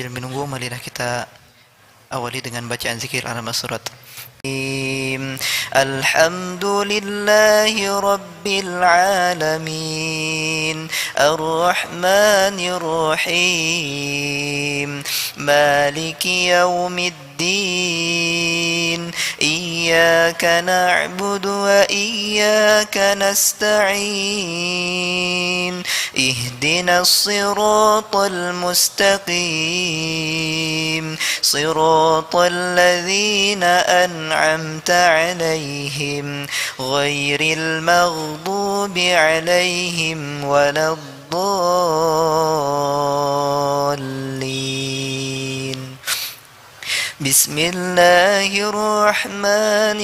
Sambil menunggu, marilah kita awali dengan bacaan zikir al surat. Alhamdulillahi Rabbil Alamin Ar-Rahmanir Rahim Maliki Yawmiddin Iyyaka na'budu wa iyyaka nasta'in Ihdinas siratal mustaqim Siratal ladzina أنعمت عليهم غير المغضوب عليهم ولا الضالين بسم الله الرحمن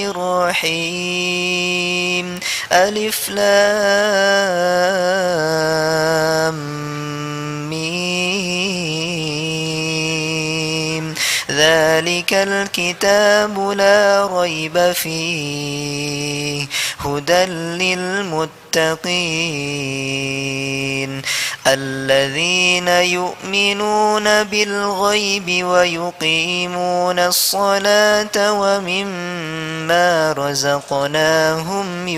الرحيم ألف لام ميم ذلك الكتاب لا ريب فيه هدى للمتقين الذين يؤمنون بالغيب ويقيمون الصلاة ومما رزقناهم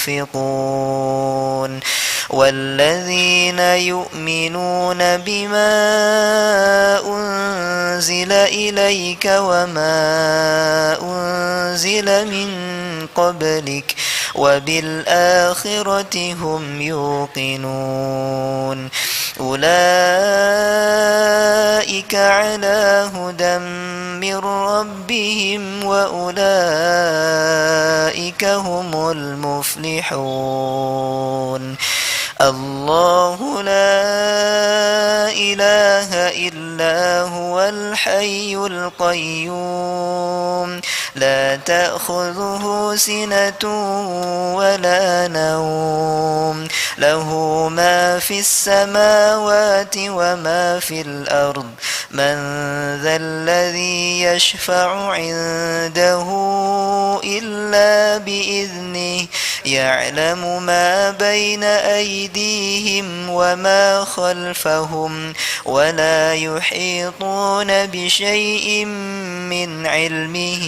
ينفقون والذين يؤمنون بما أنزل إليك وما أنزل من قبلك وبالآخرة هم يوقنون أولئك على هدى من ربهم وأولئك هم المفلحون الله لا إله إلا هو الحي القيوم لا تأخذه سنة ولا نوم له ما في السماوات وما في الأرض من ذا الذي يشفع عنده إلا بإذنه يعلم ما بين أيديهم وما خلفهم ولا يحيطون بشيء من علمه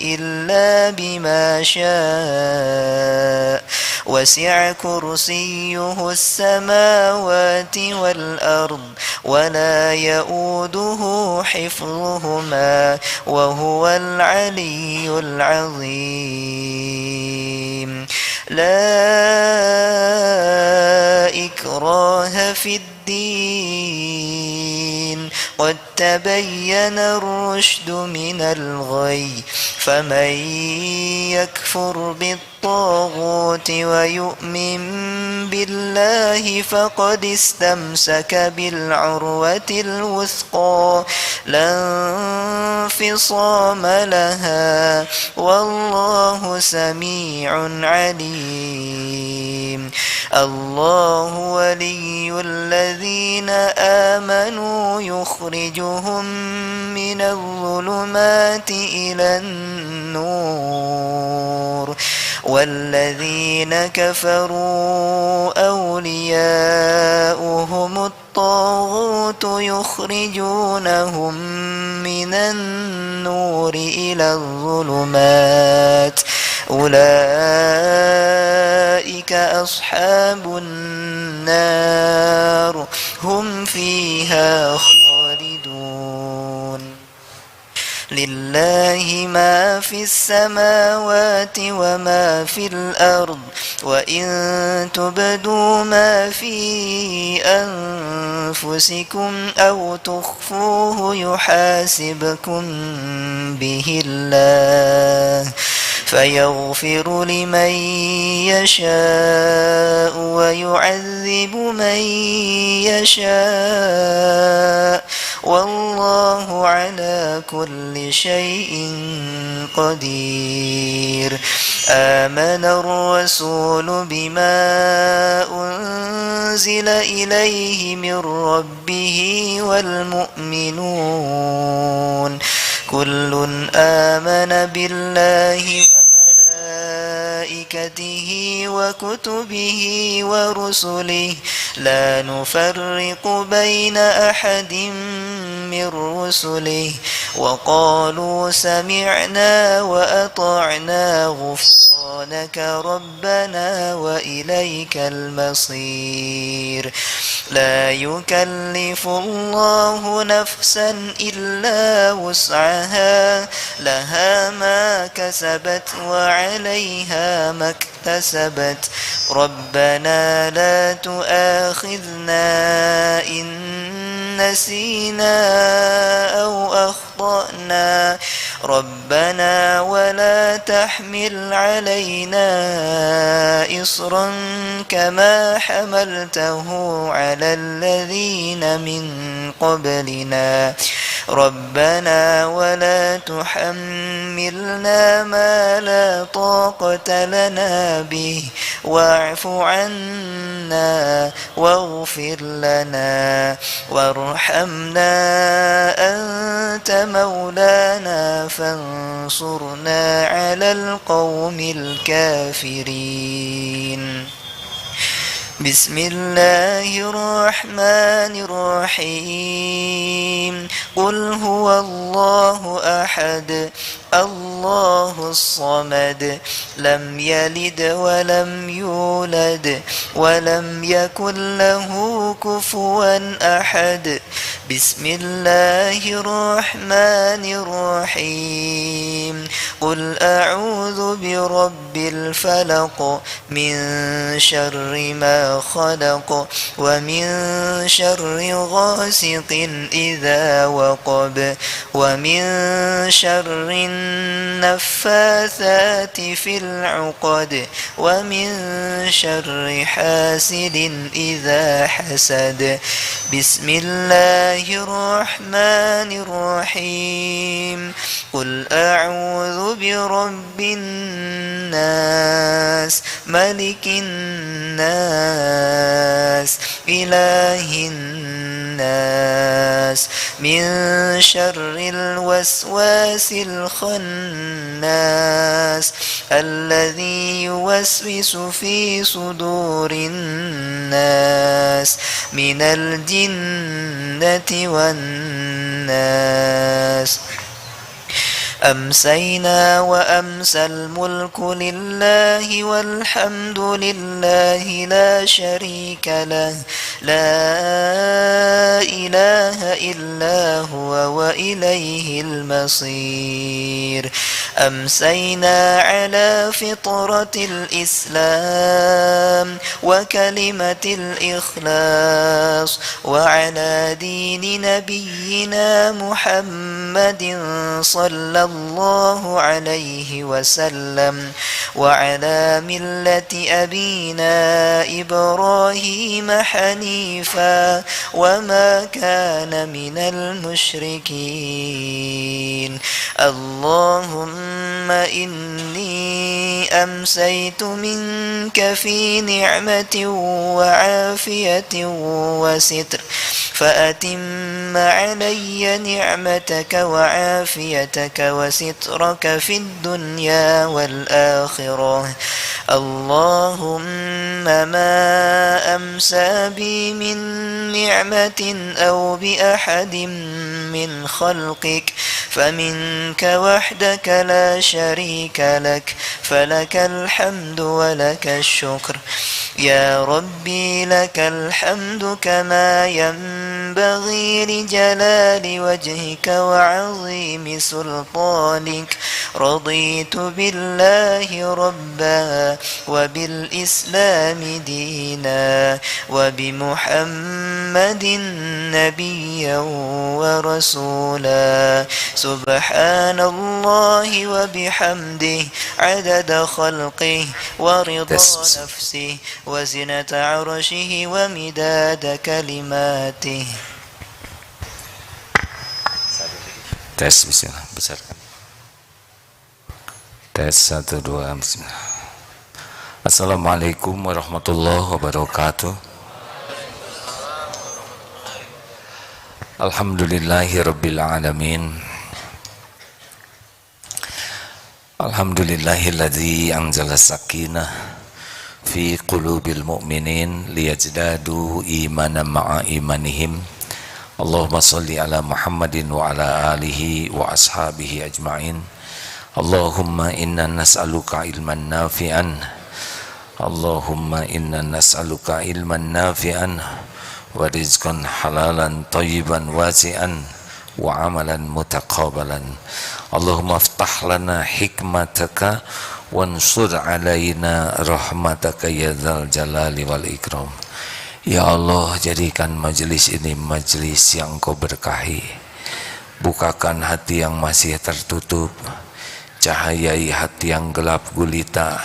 إلا بما شاء وسع كرسيه السماوات والأرض ولا يؤوده حفظهما وهو العلي العظيم لا إكراه في الدين قد تبين الرشد من الغي فمن يكفر بالطاغوت ويؤمن بالله فقد استمسك بالعروة الوثقى لا انفصام لها والله سميع عليم الله ولي الذين آمنوا يخرجهم من الظلمات إلى النور والذين كفروا أولياؤهم الطاغوت يخرجونهم من النور إلى الظلمات أولئك أصحاب النار هم فيها خالدون لله ما في السماوات وما في الأرض وإن تبدوا ما في أنفسكم أو تخفوه يحاسبكم به الله فيغفر لمن يشاء ويعذب من يشاء والله على كل شيء قدير آمن الرسول بما أنزل إليه من ربه والمؤمنون كل آمن بالله وملائكته وكتبه ورسله لا نفرق بين أحد من رسله وقالوا سمعنا وأطعنا غفرانك ربنا وإليك المصير لا يكلف الله نفسا إلا وسعها لها ما كسبت وعليها ما اكتسبت ربنا لا تؤاخذنا إن نسينا أو أخطأنا ربنا ولا تحمل علينا إصرا كما حملته على الذين من قبلنا ربنا ولا تحملنا ما لا طاقة لنا به واعف عنا واغفر لنا وارحمنا أنت مولانا فانصرنا على القوم الكافرين بسم الله الرحمن الرحيم قل هو الله أحد الله الصمد لم يلد ولم يولد ولم يكن له كفوا أحد بسم الله الرحمن الرحيم قل أعوذ برب الفلق من شر ما خلق ومن شر غاسق إذا وقب ومن شر النفاثات في العقد ومن شر حاسد إذا حسد بسم الله الرحمن الرحيم قل أعوذ برب الناس ملك الناس إله الناس من شر الوسواس الخناس الذي يوسوس في صدور الناس من الجنة والناس أمسينا وأمسى الملك لله والحمد لله لا شريك له لا إله إلا هو وإليه المصير أمسينا على فطرة الإسلام وكلمة الإخلاص وعلى دين نبينا محمد صلى الله عليه وسلم وعلى ملة أبينا إبراهيم حنيفا وما كان من المشركين اللهم إني أمسيت منك في نعمة وعافية وستر فأتم علي نعمتك وعافيتك وسترك في الدنيا والآخرة اللهم ما أمسى بي من نعمة أو بأحد من خلقك فمنك وحدك لا شريك لك فلك الحمد ولك الشكر يا ربي لك الحمد كما ينبغي لجلال وجهك وعظيم سلطانك رضيت بالله ربا وبالإسلام دينا وبمحمد نبيا ورسولا سبحان الله وبحمده عدد خلقه ورضا نفسه وزنة عرشه ومداد كلماته. Tes, bismillah, besarkan. Tes 1 2 bismillah. Assalamualaikum warahmatullahi wabarakatuh. Alhamdulillahi rabbil alamin. Alhamdulillahilladzi anzala sakinah fi qulubil mu'minin liyazdadu imanan ma'a imanihim. Allahumma salli ala Muhammadin wa ala alihi wa ashabihi ajma'in. Allahumma inna nas'aluka ilman nafi'an. Allahumma inna nas'aluka ilman nafi'an wa rizqan halalan tayyiban wasi'an wa amalan mutaqabbalan. Allahumma aftah lana hikmataka wansur alaina rahmataka ya dzal jalali wal ikram. Ya Allah, jadikan majelis ini majelis yang Kau berkahi. Bukakan hati yang masih tertutup, cahayai hati yang gelap gulita,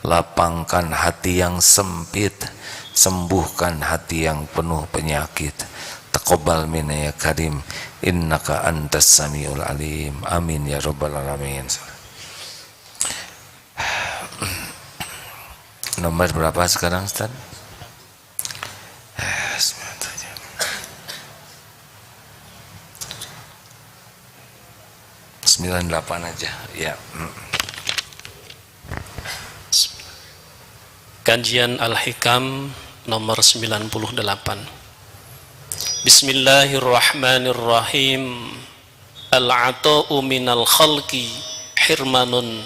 lapangkan hati yang sempit, sembuhkan hati yang penuh penyakit. Taqabbal minna ya karim, innaka antas samiul alim. Amin ya rabbal alamin. Nomor berapa sekarang, Ustaz? 98 aja ya. Kajian Al-Hikam nomor 98. Bismillahirrahmanirrahim. Al-'ata'u minal khalqi hirmanun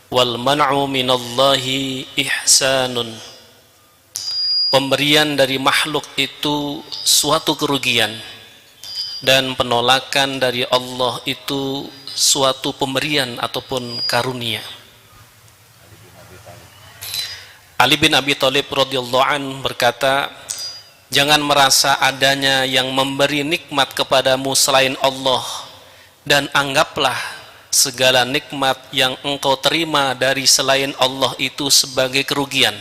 wal man'u minallahi ihsanun. Pemberian dari makhluk itu suatu kerugian dan penolakan dari Allah itu suatu pemberian ataupun karunia. Ali bin Abi Thalib radhiyallahu an berkata, jangan merasa adanya yang memberi nikmat kepadamu selain Allah, dan anggaplah segala nikmat yang engkau terima dari selain Allah itu sebagai kerugian,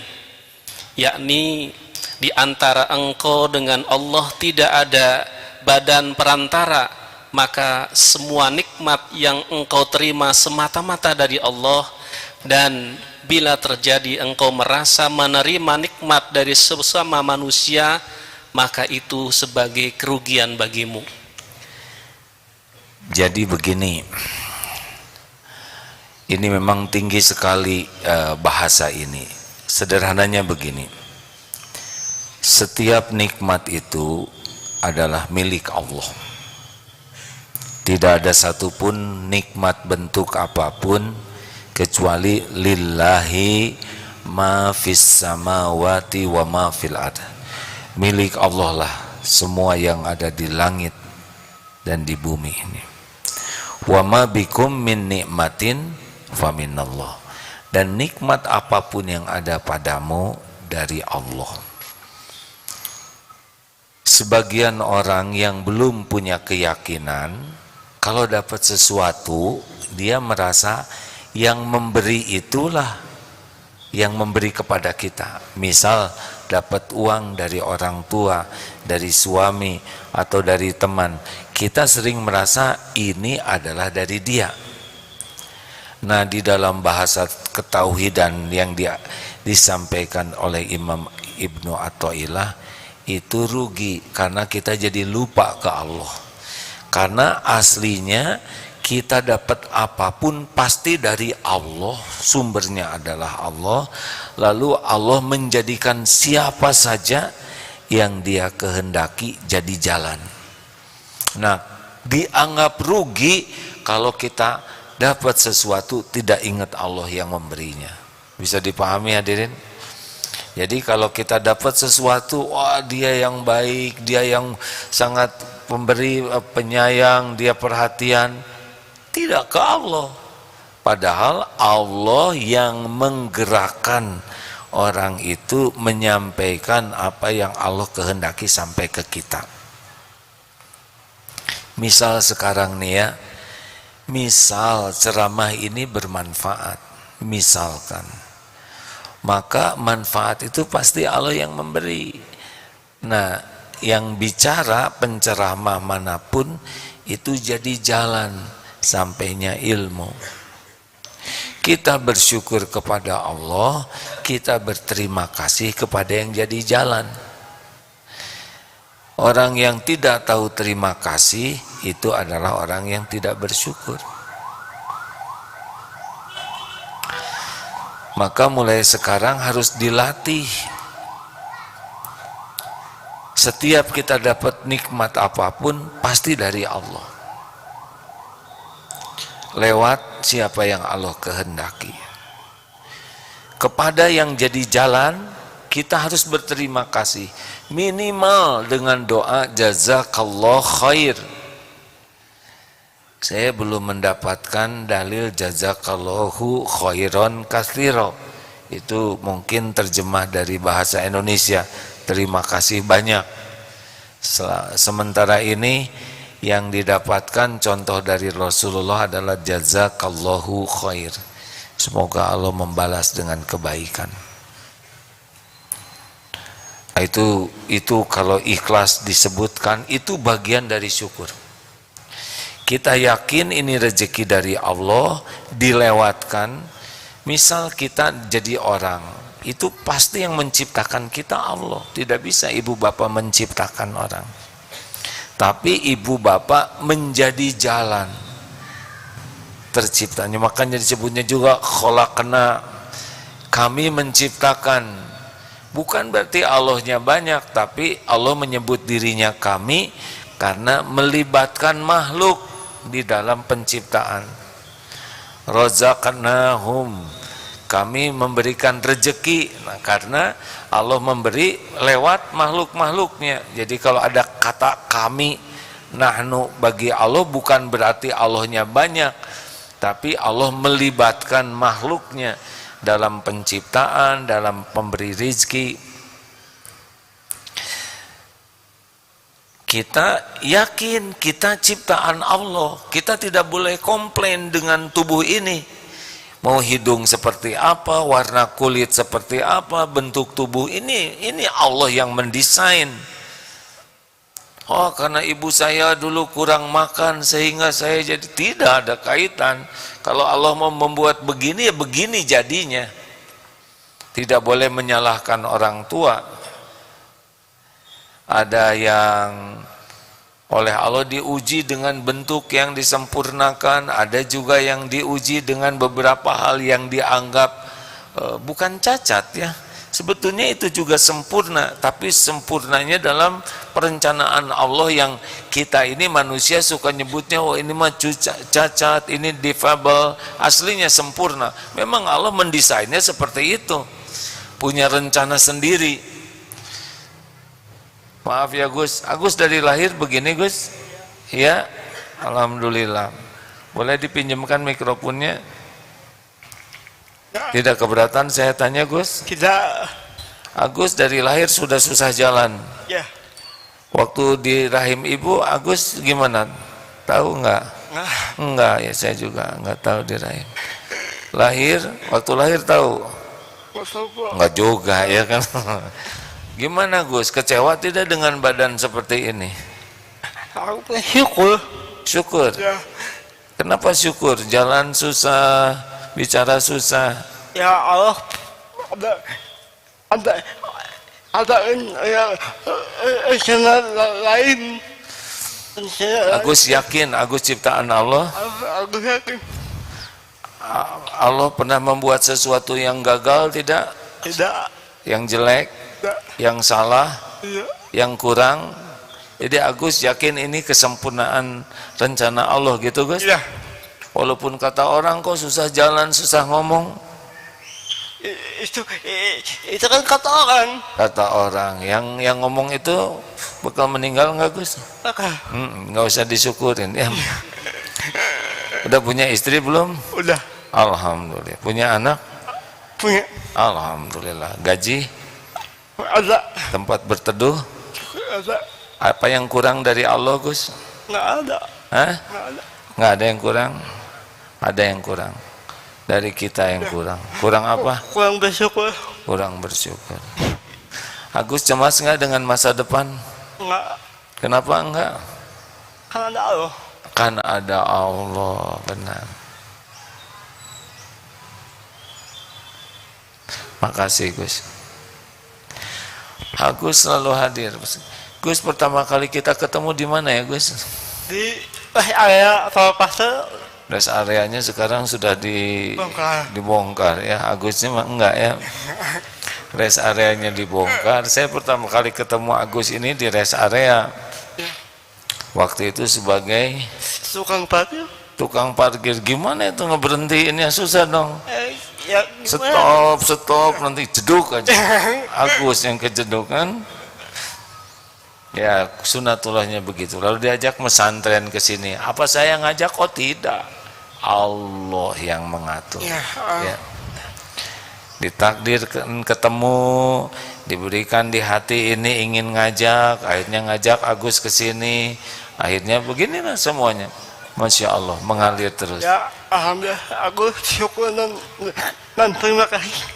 yakni di antara engkau dengan Allah tidak ada badan perantara, maka semua nikmat yang engkau terima semata-mata dari Allah. Dan bila terjadi engkau merasa menerima nikmat dari sesama manusia, maka itu sebagai kerugian bagimu. Jadi begini, ini memang tinggi sekali bahasa ini. Sederhananya begini, setiap nikmat itu adalah milik Allah. Tidak ada satupun nikmat bentuk apapun kecuali lillahi ma fis samawati wa ma fil ard. Milik Allah lah semua yang ada di langit dan di bumi ini. Wa ma bikum min nikmatin fa minallah. Dan nikmat apapun yang ada padamu dari Allah. Sebagian orang yang belum punya keyakinan, kalau dapat sesuatu dia merasa yang memberi itulah yang memberi kepada kita. Misal dapat uang dari orang tua, dari suami atau dari teman, kita sering merasa ini adalah dari dia. Nah, di dalam bahasa ketauhidan yang disampaikan oleh Imam Ibnu Athaillah, itu rugi karena kita jadi lupa ke Allah. Karena aslinya kita dapat apapun pasti dari Allah, sumbernya adalah Allah. Lalu Allah menjadikan siapa saja yang dia kehendaki jadi jalan. Nah, dianggap rugi kalau kita dapat sesuatu tidak ingat Allah yang memberinya. Bisa dipahami hadirin? Jadi kalau kita dapat sesuatu, wah dia yang baik, dia yang sangat pemberi, penyayang, dia perhatian, tidak ke Allah. Padahal Allah yang menggerakkan orang itu menyampaikan apa yang Allah kehendaki sampai ke kita. Misal sekarang nih ya, misal ceramah ini bermanfaat, misalkan, maka manfaat itu pasti Allah yang memberi. Nah, yang bicara penceramah manapun itu jadi jalan sampainya ilmu. Kita bersyukur kepada Allah, kita berterima kasih kepada yang jadi jalan. Orang yang tidak tahu terima kasih itu adalah orang yang tidak bersyukur. Maka mulai sekarang harus dilatih. Setiap kita dapat nikmat apapun pasti dari Allah, lewat siapa yang Allah kehendaki. Kepada yang jadi jalan kita harus berterima kasih, minimal dengan doa jazakallah khair. Saya belum mendapatkan dalil jazakallahu khairan katsira. Itu mungkin terjemah dari bahasa Indonesia, terima kasih banyak. Sementara ini yang didapatkan contoh dari Rasulullah adalah jazakallahu khair. Semoga Allah membalas dengan kebaikan. Itu kalau ikhlas disebutkan, itu bagian dari syukur. Kita yakin ini rezeki dari Allah, dilewatkan. Misal kita jadi orang, itu pasti yang menciptakan kita Allah. Tidak bisa ibu bapak menciptakan orang, tapi ibu bapak menjadi jalan terciptanya. Makanya disebutnya juga khalaqna, kami menciptakan. Bukan berarti Allahnya banyak, tapi Allah menyebut dirinya kami karena melibatkan makhluk di dalam penciptaan. Razaqnahum, kami memberikan rezeki. Nah, karena Allah memberi lewat makhluk-makhluknya. Jadi kalau ada kata kami, nahnu, bagi Allah bukan berarti Allahnya banyak, tapi Allah melibatkan makhluknya dalam penciptaan, dalam pemberi rezeki. Kita yakin kita ciptaan Allah. Kita tidak boleh komplain dengan tubuh ini. Mau hidung seperti apa, warna kulit seperti apa, bentuk tubuh ini Allah yang mendesain. Oh, karena ibu saya dulu kurang makan sehingga saya jadi, tidak ada kaitan. Kalau Allah mau membuat begini, ya begini jadinya. Tidak boleh menyalahkan orang tua. Ada yang oleh Allah diuji dengan bentuk yang disempurnakan, ada juga yang diuji dengan beberapa hal yang dianggap bukan cacat ya. Sebetulnya itu juga sempurna, tapi sempurnanya dalam perencanaan Allah yang kita ini manusia suka nyebutnya, oh ini mah cacat, ini difabel, aslinya sempurna. Memang Allah mendesainnya seperti itu, punya rencana sendiri. Maaf ya Gus, Agus dari lahir begini Gus? Ya, alhamdulillah. Boleh dipinjamkan mikrofonnya? Tidak keberatan saya tanya Gus? Tidak. Agus dari lahir sudah susah jalan. Ya. Waktu di rahim ibu Agus gimana? Tahu enggak? Enggak ya, saya juga enggak tahu di rahim. Lahir, waktu lahir tahu? Enggak juga ya kan? Gimana Gus? Kecewa tidak dengan badan seperti ini? Aku syukur. Syukur. Ya. Kenapa syukur? Jalan susah, bicara susah. Ya Allah, ada yang lain. Agus yakin, Agus ciptaan Allah. Aku yakin. Allah pernah membuat sesuatu yang gagal tidak? Tidak. Yang jelek? Tidak. Yang salah? Tidak. Yang kurang? Jadi Agus yakin ini kesempurnaan rencana Allah gitu Gus? Iya. Walaupun kata orang kok susah jalan, susah ngomong. Itu kan kata orang. Kata orang, yang ngomong itu bakal meninggal nggak Gus? Nggak usah disyukurin ya. Udah punya istri belum? Udah. Alhamdulillah. Punya anak? Punya. Alhamdulillah. Gaji? Ada. Tempat berteduh? Ada. Apa yang kurang dari Allah Gus? Nggak ada. Hah? Nggak ada. Nggak ada yang kurang? Ada yang kurang. Dari kita yang kurang. Kurang apa? Kurang bersyukur. Kurang bersyukur. Agus cemas nggak dengan masa depan? Nggak. Kenapa enggak? Kan ada Allah. Kan ada Allah, benar. Makasih Gus. Agus selalu hadir. Gus, pertama kali kita ketemu di mana ya Gus? Di area Tol Pasir Rest areanya sekarang sudah dibongkar ya. Agusnya mah enggak ya. Rest areanya dibongkar. Saya pertama kali ketemu Agus ini di rest area. Waktu itu sebagai Tukang parkir. tukang parkir. Gimana itu ngeberhentiin ya, susah dong. Ya gimana? Stop nanti jeduk aja. Agus yang kejeduk kan. Ya sunatullahnya begitu. Lalu diajak mesantren ke sini. Apa saya ngajak? Oh tidak. Allah yang mengatur. Ya, Ya. Ditakdirkan ketemu, diberikan di hati ini ingin ngajak, akhirnya ngajak Agus ke sini. Akhirnya beginilah semuanya. Masya Allah mengalir terus. ya alhamdulillah aku syukur dan terima kasih.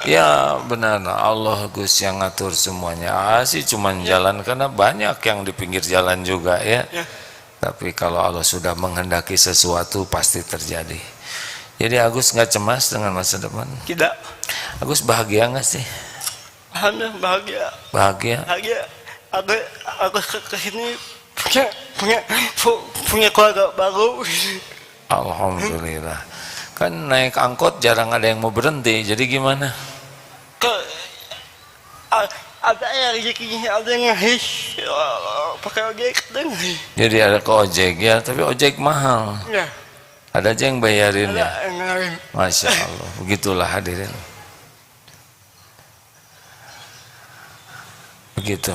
Ya benar, Allah Gus yang ngatur semuanya. Sih cuman jalan karena banyak yang di pinggir jalan juga ya. Ya. Tapi kalau Allah sudah menghendaki sesuatu pasti terjadi. Jadi Agus nggak cemas dengan masa depan. Tidak. Agus bahagia nggak sih? Alhamdulillah bahagia. Bahagia. Bahagia. Aku ke sini punya keluarga baru. Alhamdulillah. Kan naik angkot jarang ada yang mau berhenti. Jadi gimana? Ada yang rezekinya, ada yang ngasih pakai ojek dan Jadi ada ke ojek ya, tapi ojek mahal. ya Ada aja yang bayarin ada ya. yang ngasih. Masya Allah. Begitulah hadirin. Begitu.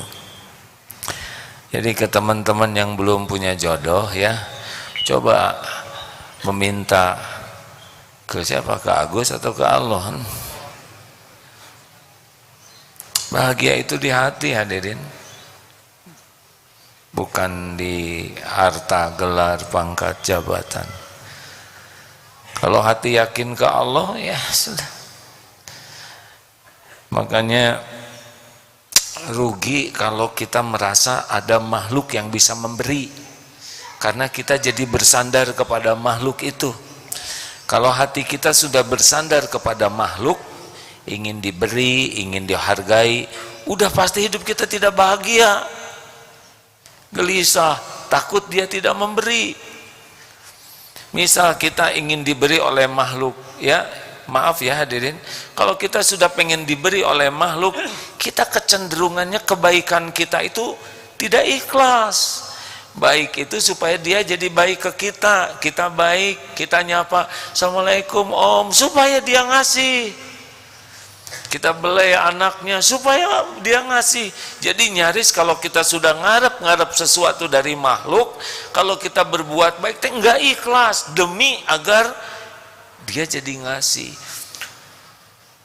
Jadi ke teman-teman yang belum punya jodoh ya, coba meminta ke siapa? Ke Agus atau ke Allah? Bahagia itu di hati hadirin, bukan di harta, gelar, pangkat, jabatan. Kalau hati yakin ke Allah ya sudah. Makanya rugi kalau kita merasa ada makhluk yang bisa memberi, karena kita jadi bersandar kepada makhluk itu. Kalau hati kita sudah bersandar kepada makhluk, ingin diberi, ingin dihargai, udah pasti hidup kita tidak bahagia, gelisah, takut dia tidak memberi. Misal kita ingin diberi oleh makhluk ya, maaf ya hadirin, kalau kita sudah pengen diberi oleh makhluk, kita kecenderungannya kebaikan kita itu tidak ikhlas. Baik itu supaya dia jadi baik ke kita, kita baik, kita nyapa Assalamualaikum Om, supaya dia ngasih. Kita belai anaknya supaya dia ngasih. Jadi nyaris kalau kita sudah ngarep sesuatu dari makhluk, kalau kita berbuat baik enggak ikhlas demi agar dia jadi ngasih.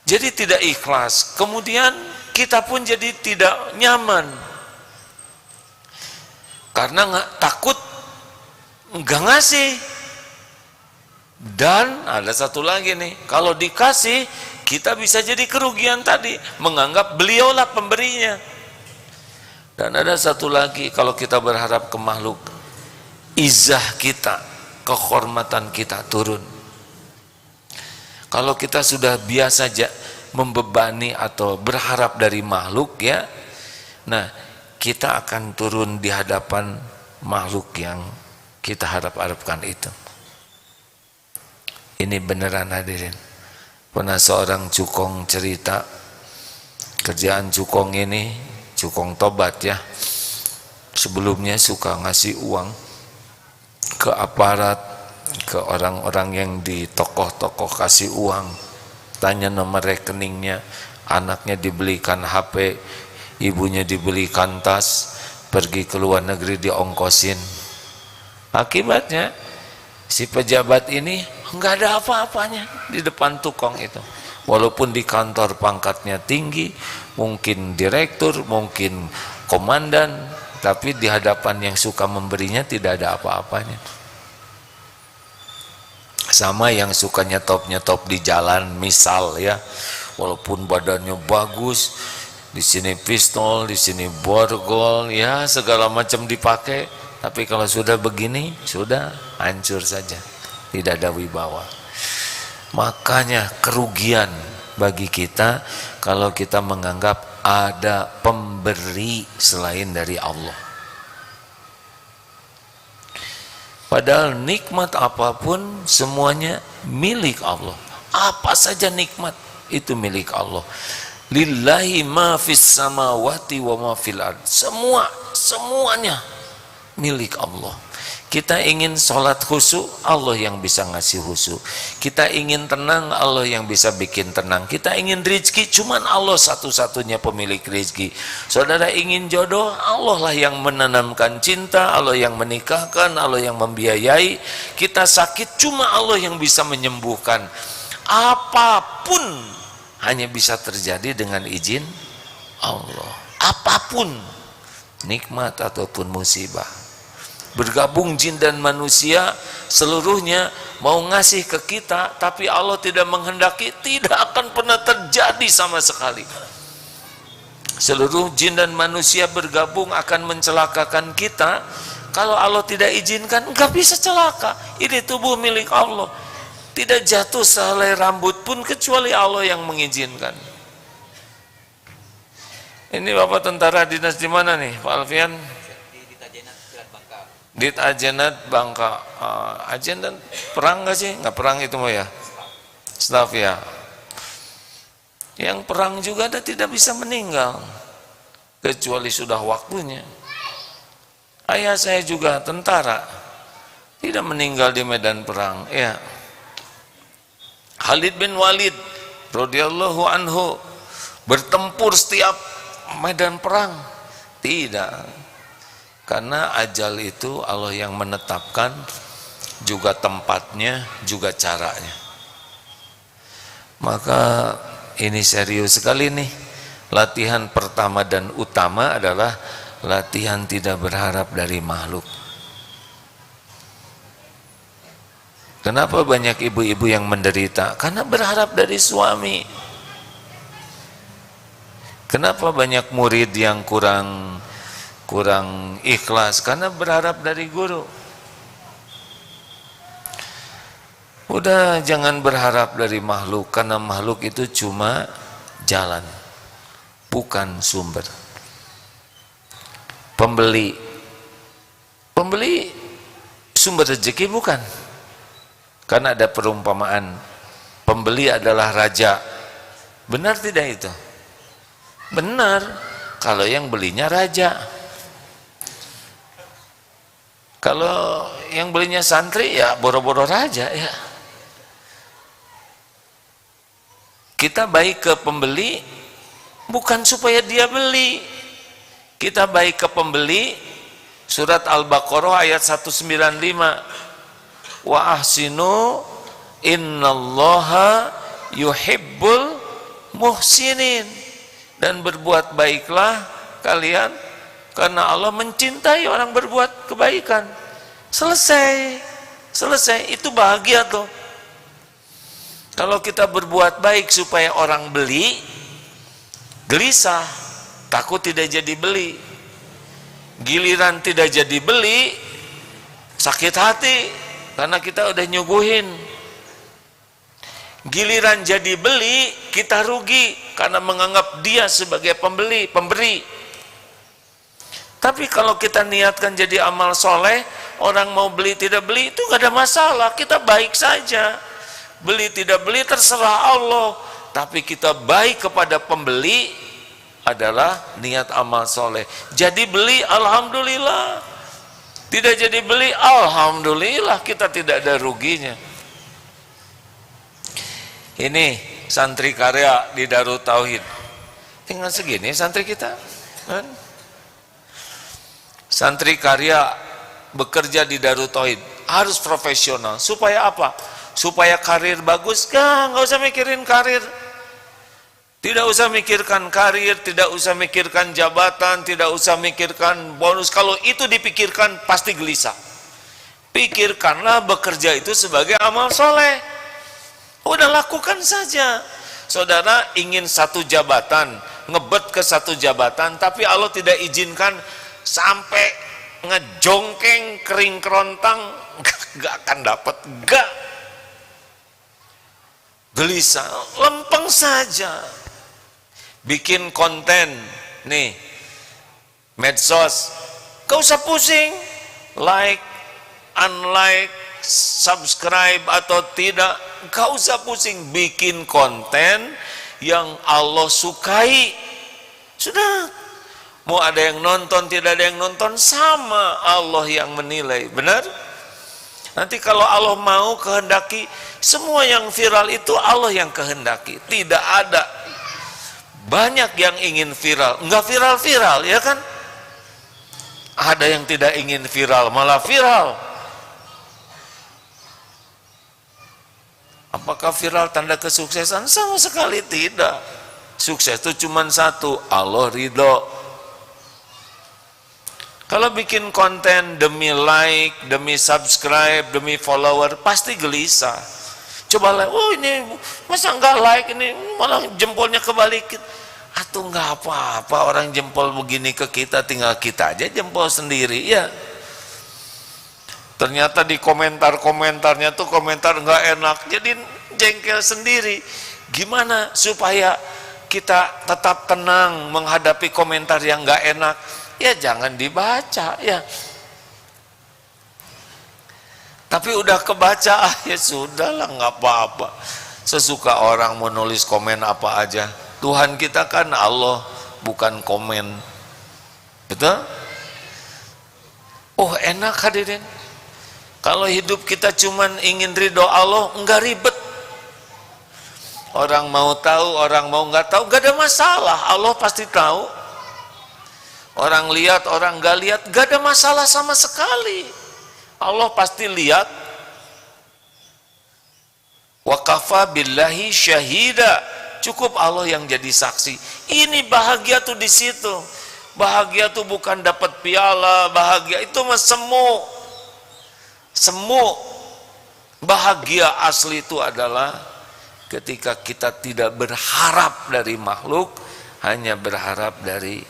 Jadi tidak ikhlas. Kemudian kita pun jadi tidak nyaman. Karena takut enggak ngasih. Dan ada satu lagi nih, kalau dikasih kita bisa jadi kerugian tadi, menganggap beliaulah pemberinya. Dan ada satu lagi, kalau kita berharap ke makhluk, izah kita, kehormatan kita turun. Kalau kita sudah biasa membebani atau berharap dari makhluk ya, nah kita akan turun di hadapan makhluk yang kita harap-harapkan itu. Ini beneran hadirin. Pernah seorang cukong cerita, kerjaan cukong ini, cukong tobat ya, sebelumnya suka ngasih uang ke aparat, ke orang-orang yang di tokoh-tokoh kasih uang, tanya nomor rekeningnya, anaknya dibelikan HP, ibunya dibelikan tas, pergi ke luar negeri diongkosin. Akibatnya si pejabat ini enggak ada apa-apanya di depan tukang itu. Walaupun di kantor pangkatnya tinggi, mungkin direktur, mungkin komandan, tapi di hadapan yang suka memberinya tidak ada apa-apanya. Sama yang suka nyetop di jalan, misal ya, walaupun badannya bagus, di sini pistol, di sini borgol, ya segala macam dipakai, tapi kalau sudah begini, sudah hancur saja, tidak ada wibawa. Makanya kerugian bagi kita kalau kita menganggap ada pemberi selain dari Allah. Padahal nikmat apapun semuanya milik Allah. Apa saja nikmat itu milik Allah. Lillahi ma fis samawati wa ma fil ard. Semuanya milik Allah. Kita ingin sholat khusyuk, Allah yang bisa ngasih khusyuk. Kita ingin tenang, Allah yang bisa bikin tenang. Kita ingin rezeki, cuman Allah satu-satunya pemilik rezeki. Saudara ingin jodoh, Allah lah yang menanamkan cinta, Allah yang menikahkan, Allah yang membiayai. Kita sakit, cuma Allah yang bisa menyembuhkan. Apapun hanya bisa terjadi dengan izin Allah. Apapun, nikmat ataupun musibah. Bergabung jin dan manusia seluruhnya mau ngasih ke kita, tapi Allah tidak menghendaki, tidak akan pernah terjadi sama sekali. Seluruh jin dan manusia bergabung akan mencelakakan kita. Kalau Allah tidak izinkan, nggak bisa celaka. Ini tubuh milik Allah, tidak jatuh sehelai rambut pun kecuali Allah yang mengizinkan. Ini Bapak tentara dinas di mana nih, Pak Alfian? Di Ajenat Bangka. Ajenat perang nggak sih? Nggak perang itu mah ya? Staf ya. Yang perang juga ada tidak bisa meninggal kecuali sudah waktunya. Ayah saya juga tentara, tidak meninggal di medan perang. Ya. Khalid bin Walid radhiyallahu anhu bertempur setiap medan perang? Tidak. Karena ajal itu Allah yang menetapkan, juga tempatnya, juga caranya. Maka ini serius sekali nih. Latihan pertama dan utama adalah latihan tidak berharap dari makhluk. Kenapa banyak ibu-ibu yang menderita? Karena berharap dari suami. Kenapa banyak murid yang kurang ikhlas? Karena berharap dari guru. Udah jangan berharap dari makhluk, karena makhluk itu cuma jalan, bukan sumber. Pembeli sumber rezeki bukan. Karena ada perumpamaan, pembeli adalah raja. Benar tidak itu? Benar, kalau yang belinya raja. Kalau yang belinya santri ya boro-boro raja ya. Kita baik ke pembeli bukan supaya dia beli. Kita baik ke pembeli, surat Al-Baqarah ayat 195. Wa ahsinu innallaha yuhibbul muhsinin. Dan berbuat baiklah kalian, karena Allah mencintai orang berbuat kebaikan. Selesai, itu bahagia tuh. Kalau kita berbuat baik supaya orang beli, gelisah, takut tidak jadi beli. Giliran tidak jadi beli, sakit hati, karena kita udah nyuguhin. Giliran jadi beli, kita rugi, karena menganggap dia sebagai pemberi. Tapi kalau kita niatkan jadi amal soleh, orang mau beli tidak beli itu gak ada masalah, kita baik saja. Beli tidak beli terserah Allah, tapi kita baik kepada pembeli adalah niat amal soleh. Jadi beli, alhamdulillah. Tidak jadi beli, alhamdulillah, kita tidak ada ruginya. Ini santri karya di Darut Tauhid, tinggal segini santri kita kan? Santri karya bekerja di Darut Tauhid harus profesional. Supaya apa? Supaya karir bagus. Nggak usah mikirin karir. Tidak usah mikirkan karir, tidak usah mikirkan jabatan, tidak usah mikirkan bonus. Kalau itu dipikirkan pasti gelisah. Pikirkanlah bekerja itu sebagai amal soleh. Udah lakukan saja. Saudara ingin satu jabatan, ngebet ke satu jabatan, tapi Allah tidak izinkan, sampai ngejongkeng kering kerontang, gak akan dapat, gak. Gelisah, lempeng saja. Bikin konten, nih, medsos, gak usah pusing, like, unlike, subscribe atau tidak, gak usah pusing, bikin konten yang Allah sukai. Sudah, mau ada yang nonton, tidak ada yang nonton, sama Allah yang menilai, benar? Nanti kalau Allah mau kehendaki, semua yang viral itu Allah yang kehendaki. Tidak ada, banyak yang ingin viral, enggak viral-viral, ya kan? Ada yang tidak ingin viral, malah viral. Apakah viral tanda kesuksesan? Sama sekali tidak. Sukses itu cuma satu, Allah ridho. Kalau bikin konten demi like, demi subscribe, demi follower, pasti gelisah. Coba like, oh ini masa nggak like, ini malah jempolnya kebalikin. Atau nggak apa-apa, orang jempol begini ke kita, tinggal kita aja jempol sendiri, ya. Ternyata di komentar-komentarnya tuh komentar nggak enak, jadi jengkel sendiri. Gimana supaya kita tetap tenang menghadapi komentar yang nggak enak? Ya jangan dibaca, ya. Tapi udah kebaca, ya sudahlah, nggak apa-apa. Sesuka orang mau nulis komen apa aja. Tuhan kita kan Allah, bukan komen. Betul? Oh enak hadirin. Kalau hidup kita cuman ingin ridho Allah, enggak ribet. Orang mau tahu, orang mau nggak tahu, nggak ada masalah. Allah pasti tahu. Orang lihat, orang nggak lihat, nggak ada masalah sama sekali. Allah pasti lihat. Wa kafa billahi syahida. Cukup Allah yang jadi saksi. Ini bahagia tuh di situ. Bahagia tuh bukan dapat piala, bahagia itu mah semu. Semu. Bahagia asli itu adalah ketika kita tidak berharap dari makhluk, hanya berharap dari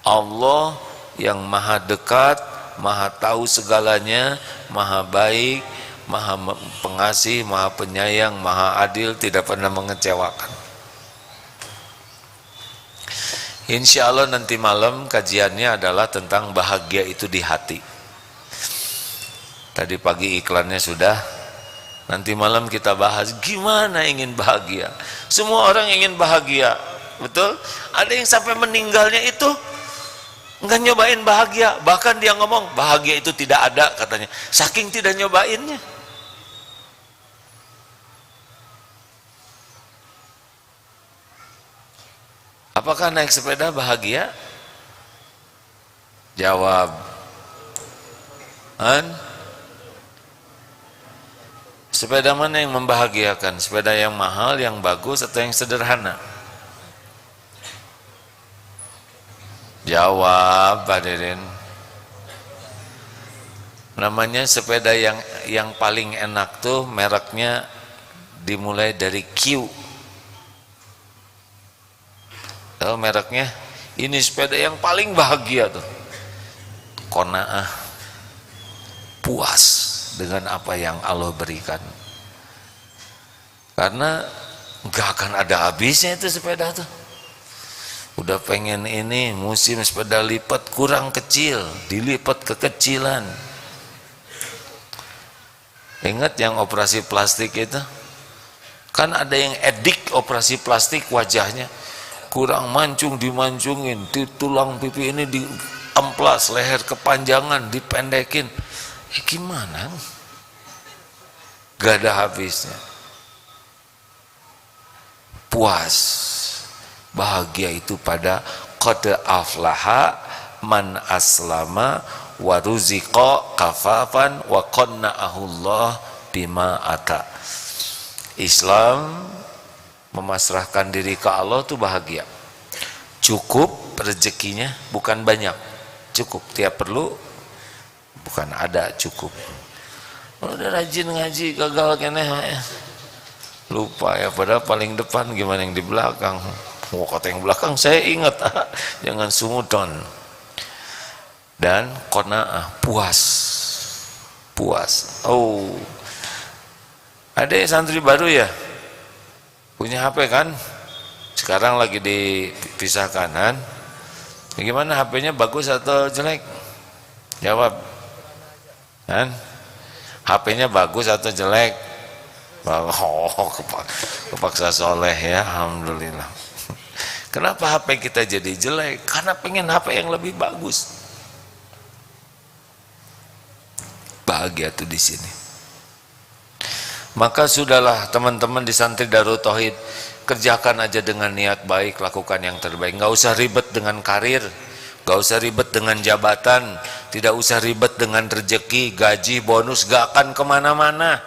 Allah yang maha dekat, maha tahu segalanya, maha baik, maha pengasih, maha penyayang, maha adil, tidak pernah mengecewakan. Insya Allah nanti malam kajiannya adalah tentang bahagia itu di hati. Tadi pagi iklannya sudah. Nanti malam kita bahas gimana ingin bahagia. Semua orang ingin bahagia, betul? Ada yang sampai meninggalnya itu nggak nyobain bahagia. Bahkan dia ngomong bahagia itu tidak ada katanya, saking tidak nyobainnya. Apakah naik sepeda bahagia? Jawab. Sepeda mana yang membahagiakan? Sepeda yang mahal, yang bagus, atau yang sederhana? Jawab hadirin. Namanya sepeda yang paling enak tuh mereknya dimulai dari Q. Tahu mereknya? Ini sepeda yang paling bahagia tuh. Qanaah. Puas dengan apa yang Allah berikan. Karena nggak akan ada habisnya itu sepeda tuh. Udah pengen ini, musim sepeda lipat kurang kecil, dilipat kekecilan. Ingat yang operasi plastik itu? Kan ada yang edik operasi plastik wajahnya. Kurang mancung dimancungin, di tulang pipi ini diamplas, leher kepanjangan, dipendekin. Gimana? Gak ada habisnya. Puas, bahagia itu pada qad aflaha man aslama wa ruziqa kafafan wa qanna'ahullah bima ata. Islam memasrahkan diri ke Allah itu bahagia. Cukup rezekinya, bukan banyak. Cukup, tiap perlu, bukan ada, cukup. Udah rajin ngaji, gagal kene lupa ya, padahal paling depan gimana yang di belakang. Oh, kata yang belakang saya ingat, jangan sumudon. Dan qanaah, puas. Puas. Oh. Ada yang santri baru ya? Punya HP kan? Sekarang lagi dipisahkan kan? Gimana HP-nya, bagus atau jelek? Jawab. Kan? HP-nya bagus atau jelek? Oh, kepaksa soleh ya, alhamdulillah. Kenapa HP kita jadi jelek? Karena pengen HP yang lebih bagus. Bahagia tuh di sini. Maka sudahlah teman-teman di santri Darut Tauhid, kerjakan aja dengan niat baik, lakukan yang terbaik. Nggak usah ribet dengan karir, nggak usah ribet dengan jabatan, tidak usah ribet dengan rezeki, gaji, bonus, gak akan kemana-mana.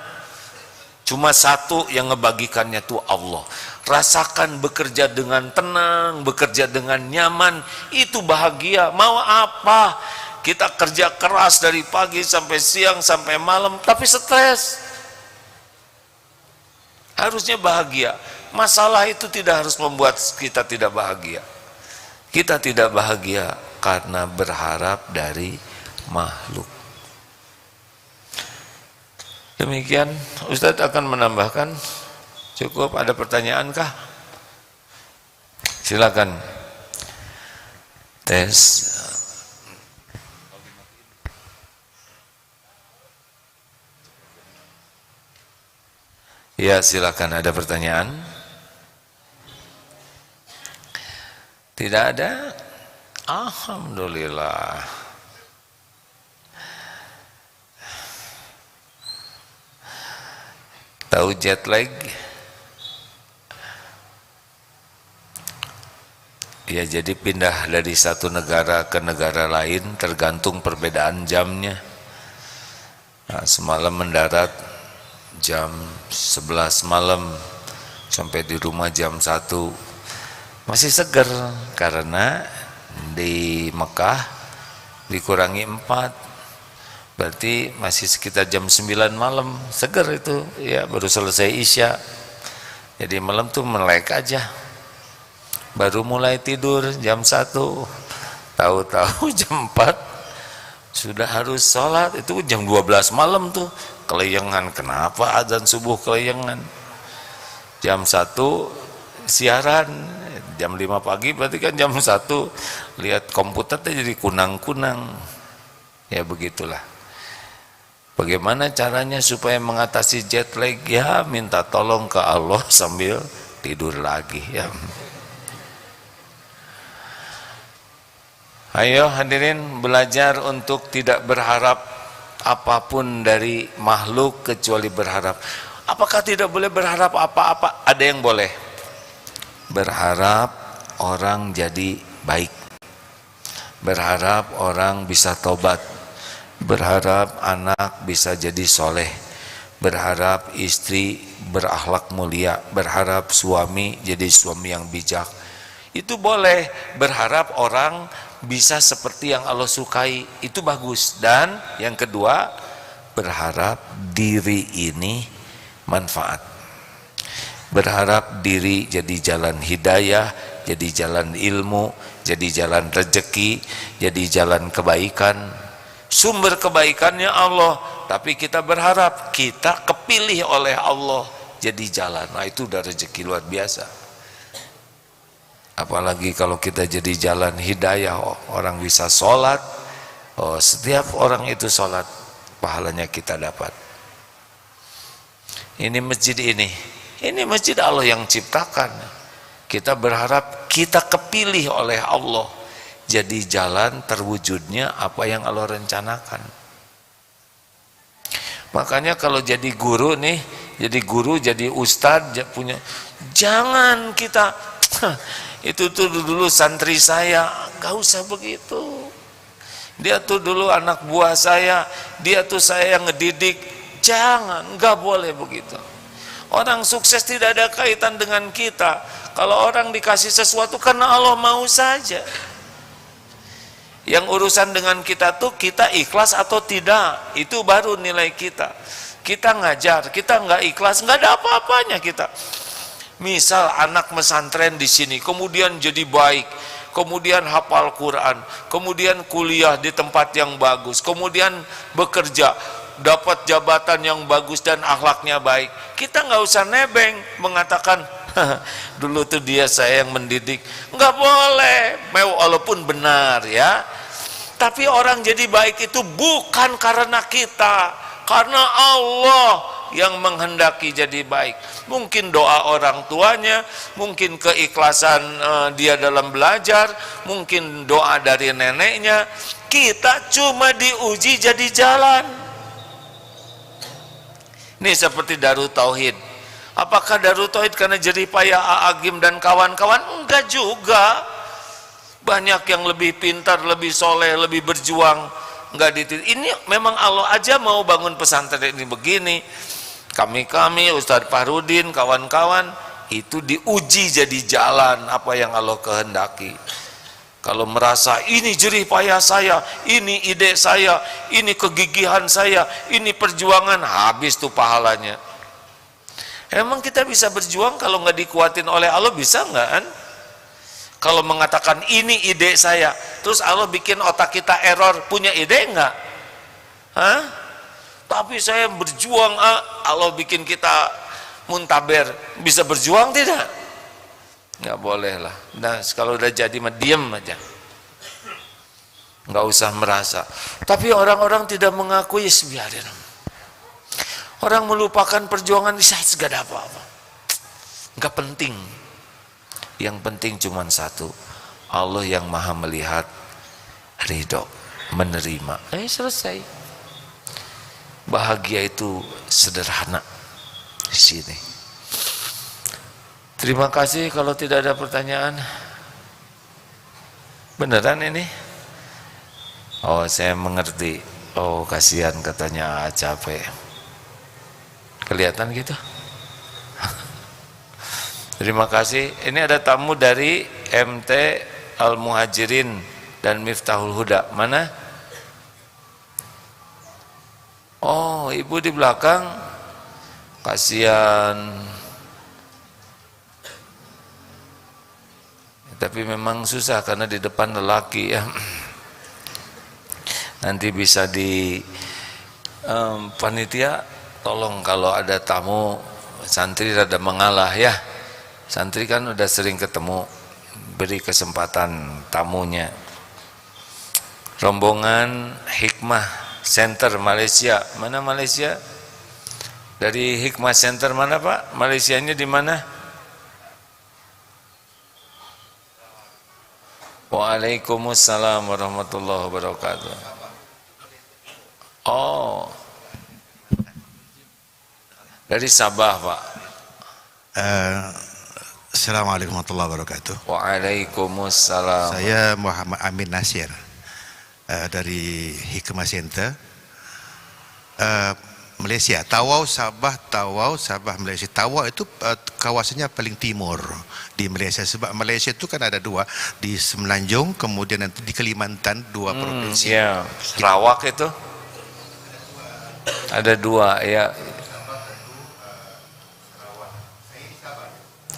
Cuma satu yang ngebagikannya tuh Allah. Rasakan bekerja dengan tenang, bekerja dengan nyaman, itu bahagia. Mau apa? Kita kerja keras dari pagi sampai siang sampai malam, tapi stres. Harusnya bahagia. Masalah itu tidak harus membuat kita tidak bahagia. Kita tidak bahagia karena berharap dari makhluk. Demikian, Ustadz akan menambahkan. Cukup, ada pertanyaan kah? Silakan. Tes. Ya, silakan, ada pertanyaan? Tidak ada? Alhamdulillah. Tahu jet lag? Ya, jadi pindah dari satu negara ke negara lain tergantung perbedaan jamnya. Nah, semalam mendarat jam 11 malam, sampai di rumah jam 1. Masih seger karena di Mekah dikurangi 4. Berarti masih sekitar jam 9 malam, seger itu ya, baru selesai Isya. Jadi malam tuh melek aja, baru mulai tidur jam 1, tahu-tahu jam 4 sudah harus sholat. Itu jam 12 malam tuh kelayangan. Kenapa azan subuh kelayangan? Jam 1 siaran, jam 5 pagi, berarti kan jam 1 lihat komputer jadi kunang-kunang. Ya begitulah. Bagaimana caranya supaya mengatasi jet lag? Ya minta tolong ke Allah sambil tidur lagi ya. Ayo hadirin, belajar untuk tidak berharap apapun dari makhluk kecuali berharap. Apakah tidak boleh berharap apa-apa? Ada yang boleh. Berharap orang jadi baik, berharap orang bisa tobat, berharap anak bisa jadi soleh, berharap istri berakhlak mulia, berharap suami jadi suami yang bijak. Itu boleh. Berharap orang bisa seperti yang Allah sukai, itu bagus. Dan yang kedua, berharap diri ini manfaat, berharap diri jadi jalan hidayah, jadi jalan ilmu, jadi jalan rezeki, jadi jalan kebaikan. Sumber kebaikannya Allah, tapi kita berharap kita kepilih oleh Allah jadi jalan. Nah itu udah rezeki luar biasa. Apalagi kalau kita jadi jalan hidayah, orang bisa sholat, setiap orang itu sholat, pahalanya kita dapat. Ini masjid ini masjid Allah yang ciptakan. Kita berharap kita kepilih oleh Allah jadi jalan terwujudnya apa yang Allah rencanakan. Makanya kalau jadi guru nih, jadi guru, jadi ustadz, punya, jangan kita itu tuh dulu santri saya, gak usah begitu. Dia tuh dulu anak buah saya, dia tuh saya yang ngedidik. Jangan, gak boleh begitu. Orang sukses tidak ada kaitan dengan kita. Kalau orang dikasih sesuatu karena Allah mau saja. Yang urusan dengan kita tuh kita ikhlas atau tidak, itu baru nilai kita. Kita ngajar, kita nggak ikhlas, nggak ada apa-apanya kita. Misal anak pesantren di sini, kemudian jadi baik, kemudian hafal Quran, kemudian kuliah di tempat yang bagus, kemudian bekerja, dapat jabatan yang bagus dan akhlaknya baik. Kita nggak usah nebeng mengatakan dulu tuh dia saya yang mendidik. Nggak boleh, walaupun benar ya. Tapi orang jadi baik itu bukan karena kita, Karena Allah yang menghendaki jadi baik. Mungkin doa orang tuanya, mungkin keikhlasan dia dalam belajar, mungkin doa dari neneknya. Kita cuma diuji jadi jalan. Ini seperti Darut Tauhid. Apakah Darut Tauhid karena jerih payah Agim dan kawan-kawan? Enggak juga. Banyak yang lebih pintar, lebih soleh, lebih berjuang. Enggak dititik. Ini memang Allah aja mau bangun pesantren ini begini. Kami Ustadz Fahrudin, kawan-kawan itu diuji jadi jalan apa yang Allah kehendaki. Kalau merasa ini jerih payah saya, ini ide saya, ini kegigihan saya, ini perjuangan, habis tuh pahalanya. Emang kita bisa berjuang kalau nggak dikuatin oleh Allah, bisa nggak kan? Kalau mengatakan ini ide saya, terus Allah bikin otak kita error, punya ide nggak? Hah? Tapi saya berjuang, Allah bikin kita muntaber, bisa berjuang tidak? Nggak boleh lah. Nah, kalau udah jadi mah diem aja, nggak usah merasa. Tapi orang-orang tidak mengakui, biarin. Orang melupakan perjuangan, saya gak ada apa-apa, nggak penting. Yang penting cuma satu, Allah yang maha melihat, ridho, menerima. Selesai. Bahagia itu sederhana di sini. Terima kasih. Kalau tidak ada pertanyaan, beneran ini? Oh, saya mengerti. Oh, kasihan katanya, capek. Kelihatan gitu. Terima kasih. Ini ada tamu dari MT Al Muhajirin dan Miftahul Huda. Mana? Oh, ibu di belakang. Kasihan. Tapi memang susah karena di depan lelaki ya. Nanti bisa di panitia, tolong kalau ada tamu santri rada mengalah ya. Santri kan udah sering ketemu, beri kesempatan tamunya. Rombongan Hikmah Center Malaysia. Mana Malaysia? Dari Hikmah Center mana Pak? Malaysianya di mana? Waalaikumsalam warahmatullahi wabarakatuh. Oh, dari Sabah Pak. Assalamualaikum warahmatullahi wabarakatuh. Waalaikumsalam. Saya Muhammad Amin Nasir dari Hikmah Center Malaysia. Tawau Sabah Malaysia. Tawau itu kawasannya paling timur di Malaysia, sebab Malaysia itu kan ada dua, di Semenanjung, kemudian nanti di Kalimantan, dua provinsi. Ya, Sarawak itu ada dua ya.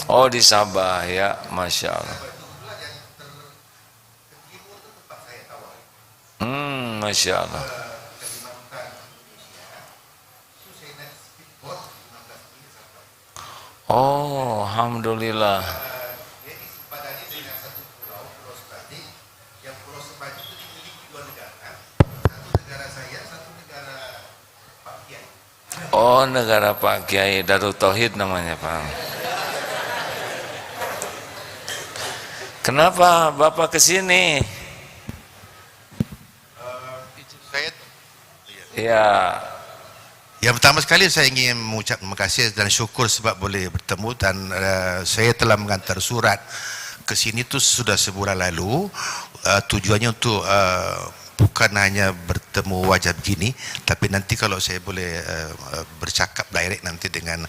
Oh, di Sabah ya, Masya Allah. Masya Allah. Oh, alhamdulillah. Oh, negara Pak Kiai, Darut Tauhid namanya Pak. Kenapa Bapak kesini? Ya. Yang pertama sekali saya ingin mengucap terima kasih dan syukur sebab boleh bertemu, dan saya telah mengantar surat ke sini tu sudah sebulan lalu. Tujuannya untuk bukan hanya bertemu wajah begini, tapi nanti kalau saya boleh bercakap direct nanti dengan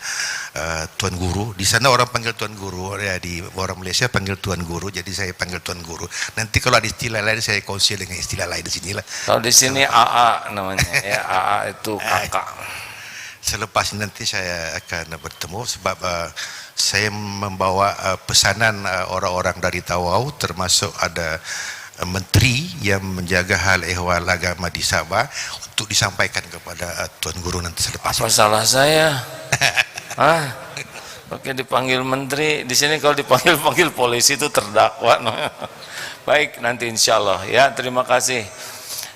Tuan Guru. Di sana orang panggil Tuan Guru, ya, di orang Malaysia panggil Tuan Guru, jadi saya panggil Tuan Guru. Nanti kalau ada istilah lain saya kongsi dengan istilah lain di sinilah. Kalau di sini AA namanya ya, AA itu kakak. Selepas nanti saya akan bertemu sebab saya membawa pesanan orang-orang dari Tawau, termasuk ada menteri yang menjaga hal ehwal agama di Sabah, untuk disampaikan kepada Tuan Guru nanti selepas. Apa salah saya? Oke, dipanggil menteri. Di sini kalau dipanggil polisi itu terdakwa. Baik, nanti insya Allah ya. Terima kasih.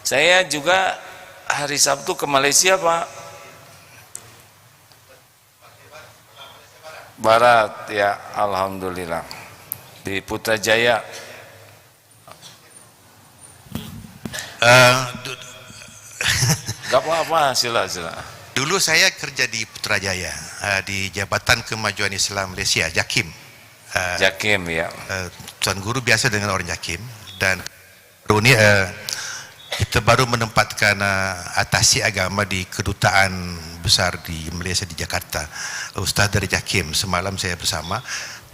Saya juga hari Sabtu ke Malaysia Pak. Barat ya, alhamdulillah. Di Putrajaya. Gak apa-apa, sila. Dulu saya kerja di Putrajaya, di Jabatan Kemajuan Islam Malaysia, JAKIM. Jakim ya. Tuan Guru biasa dengan orang JAKIM, dan ini kita baru menempatkan atasi agama di Kedutaan Besar di Malaysia di Jakarta. Ustaz dari JAKIM, semalam saya bersama.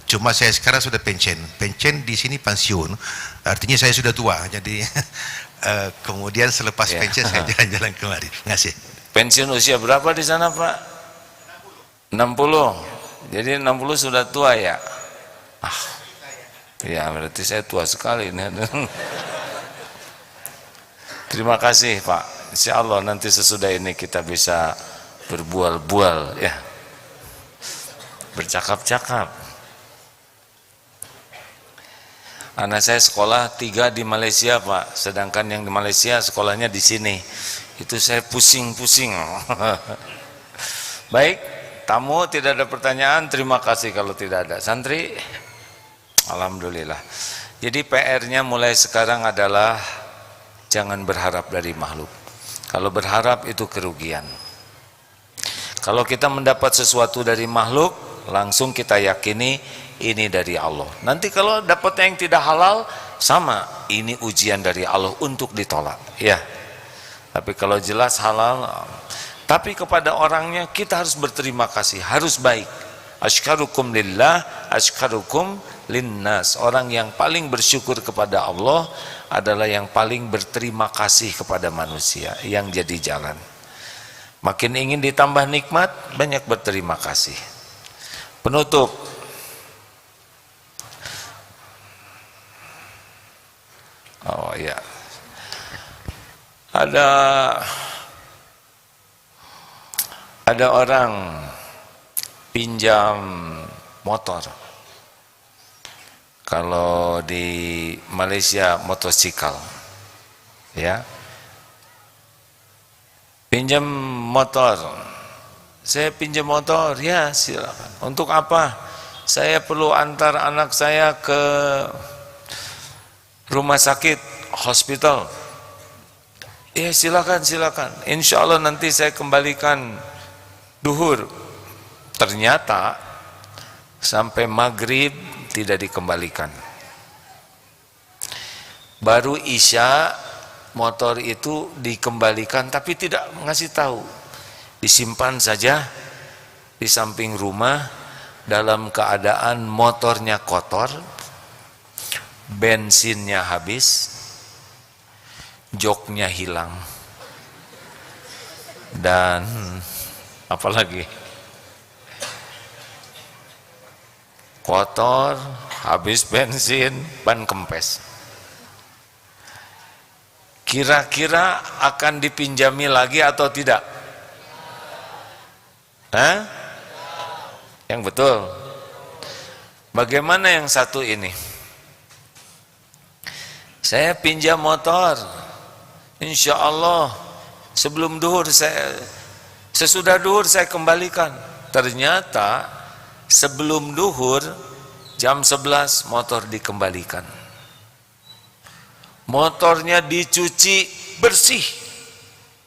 Cuma saya sekarang sudah pensiun di sini pensiun, artinya saya sudah tua. Jadi kemudian selepas pensiun saya jalan-jalan kemari. Terima kasih. Pensiun usia berapa di sana Pak? 60. Jadi 60 sudah tua ya? Ya berarti saya tua sekali nih. Terima kasih Pak. Insya Allah nanti sesudah ini kita bisa berbual-bual ya, bercakap-cakap. Anak saya sekolah 3 di Malaysia Pak, sedangkan yang di Malaysia sekolahnya di sini. Itu saya pusing-pusing. Baik, tamu tidak ada pertanyaan, terima kasih kalau tidak ada. Santri, alhamdulillah. Jadi PR-nya mulai sekarang adalah jangan berharap dari makhluk. Kalau berharap itu kerugian. Kalau kita mendapat sesuatu dari makhluk, langsung kita yakini ini dari Allah. Nanti kalau dapat yang tidak halal, sama, ini ujian dari Allah untuk ditolak. Ya. Tapi kalau jelas halal, tapi kepada orangnya kita harus berterima kasih, harus baik. Asykarukum lillah, asykarukum linnas. Orang yang paling bersyukur kepada Allah adalah yang paling berterima kasih kepada manusia yang jadi jalan. Makin ingin ditambah nikmat, banyak berterima kasih. Penutup. Oh ya. Ada orang pinjam motor. Kalau di Malaysia motosikal, ya, pinjam motor. Saya pinjam motor, ya silakan. Untuk apa? Saya perlu antar anak saya ke rumah sakit, hospital. Ya silakan. Insya Allah nanti saya kembalikan duhur. Ternyata sampai maghrib tidak dikembalikan. Baru isya motor itu dikembalikan, tapi tidak ngasih tahu. Disimpan saja di samping rumah dalam keadaan motornya kotor, bensinnya habis, joknya hilang, dan apalagi kotor, habis bensin, ban kempes. Kira-kira akan dipinjami lagi atau tidak? Yang betul. Bagaimana yang satu ini? Saya pinjam motor, insya Allah sebelum duhur sesudah duhur saya kembalikan. Ternyata sebelum duhur jam 11 motor dikembalikan. Motornya dicuci bersih,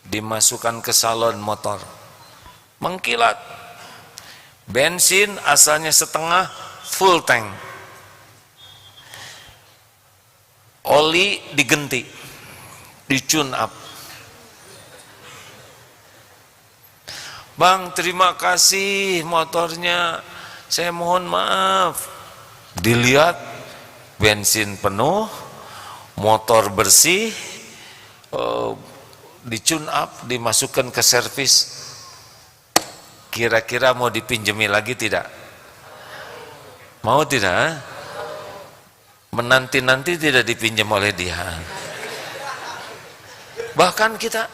dimasukkan ke salon motor, mengkilat. Bensin asalnya setengah, full tank. Oli diganti, di-tune up. Bang, terima kasih motornya, saya mohon maaf. Dilihat bensin penuh, motor bersih, di-tune up, dimasukkan ke servis. Kira-kira mau dipinjami lagi tidak? Mau tidak? Menanti-nanti tidak dipinjam oleh dia. Bahkan kita,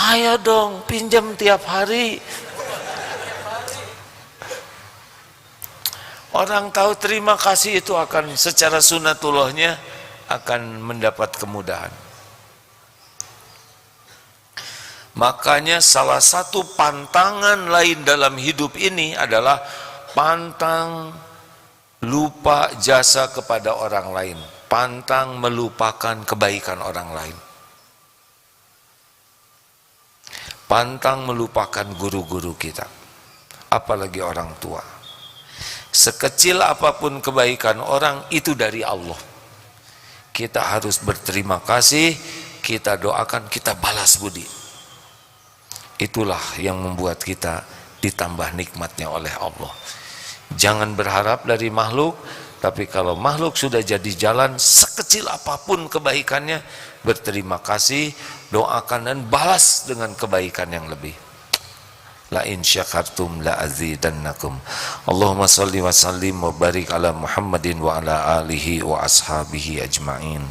ayo dong pinjam tiap hari. Orang tahu terima kasih itu akan secara sunatullahnya akan mendapat kemudahan. Makanya salah satu pantangan lain dalam hidup ini adalah pantang lupa jasa kepada orang lain, pantang melupakan kebaikan orang lain, pantang melupakan guru-guru kita, apalagi orang tua. Sekecil apapun kebaikan orang, itu dari Allah. Kita harus berterima kasih, kita doakan, kita balas budi. Itulah yang membuat kita ditambah nikmatnya oleh Allah. Jangan berharap dari makhluk, tapi kalau makhluk sudah jadi jalan, sekecil apapun kebaikannya, berterima kasih, doakan dan balas dengan kebaikan yang lebih. La in syakartum la azidannakum. Allahumma salli wa sallim wa barik ala Muhammadin wa ala alihi wa ashabihi ajma'in.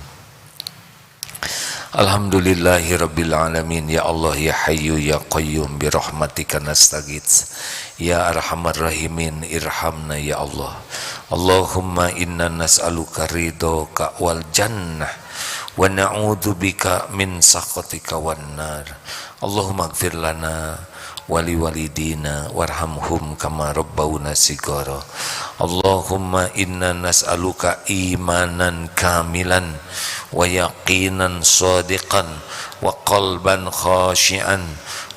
Alhamdulillahi rabbil alamin. Ya Allah ya hayyu ya qayyum bi rahmatika nastaghits. Ya arhamar rahimin irhamna ya Allah. Allahumma inna nas'aluka ridhoka wal jannah wa na'udzubika min sakhatika wan nar. Allahumma ighfir lana wali walidina warhamhum kama rabbawna sigara. Allahumma inna nas'aluka imanan kamilan wa yaqinan sadiqan wa qalban khashian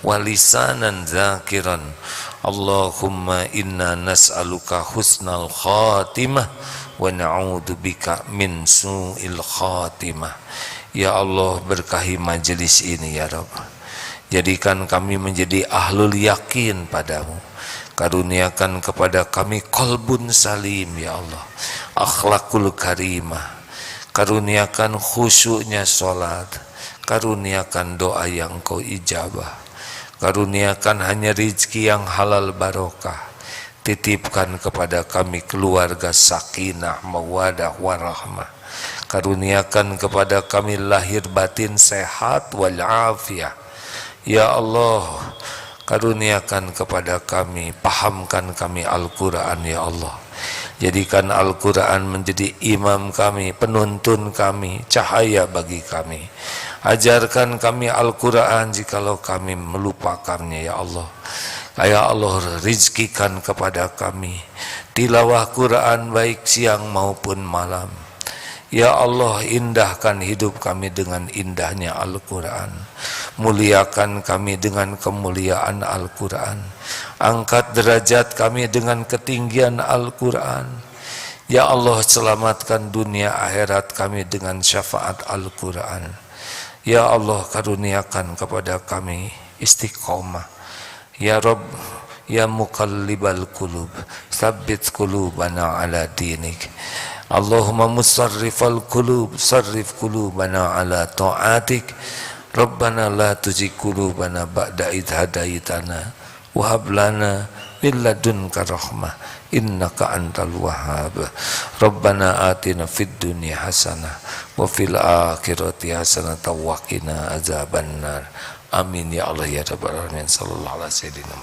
wa lisanan zakiran. Allahumma inna nas'aluka husnal khatimah wa na'udzubika min su'il khatimah. Ya Allah, berkahi majelis ini ya Rabb. Jadikan kami menjadi ahlul yakin padamu. Karuniakan kepada kami qalbun salim ya Allah, akhlakul karimah. Karuniakan khusyuknya sholat. Karuniakan doa yang kau ijabah. Karuniakan hanya rizki yang halal barokah. Titipkan kepada kami keluarga sakinah, mawadah, warahmah. Karuniakan kepada kami lahir batin sehat wal afiyah. Ya Allah, karuniakan kepada kami, pahamkan kami Al-Quran ya Allah. Jadikan Al-Quran menjadi imam kami, penuntun kami, cahaya bagi kami. Ajarkan kami Al-Quran jikalau kami melupakannya ya Allah. Ya Allah, rizkikan kepada kami tilawah Quran baik siang maupun malam. Ya Allah, indahkan hidup kami dengan indahnya Al-Quran. Muliakan kami dengan kemuliaan Al-Quran. Angkat derajat kami dengan ketinggian Al-Quran. Ya Allah, selamatkan dunia akhirat kami dengan syafaat Al-Quran. Ya Allah, karuniakan kepada kami istiqomah. Ya Rabb, ya muqallibal qulub, tsabbit qulubana ala dinik. Allahumma musarrifal qulub, sarrif qulubana ala ta'atik. Rabbana la tuzigh qulubana ba'da idh hadaitana wa hab lana min ladunka rahmah innaka antal wahhab. Rabbana atina fid dunya hasanah wa fil akhirati hasanah wa qina azabannar. Amin ya Allah ya rabbal alamin. Sallallahu alaihi wasallam.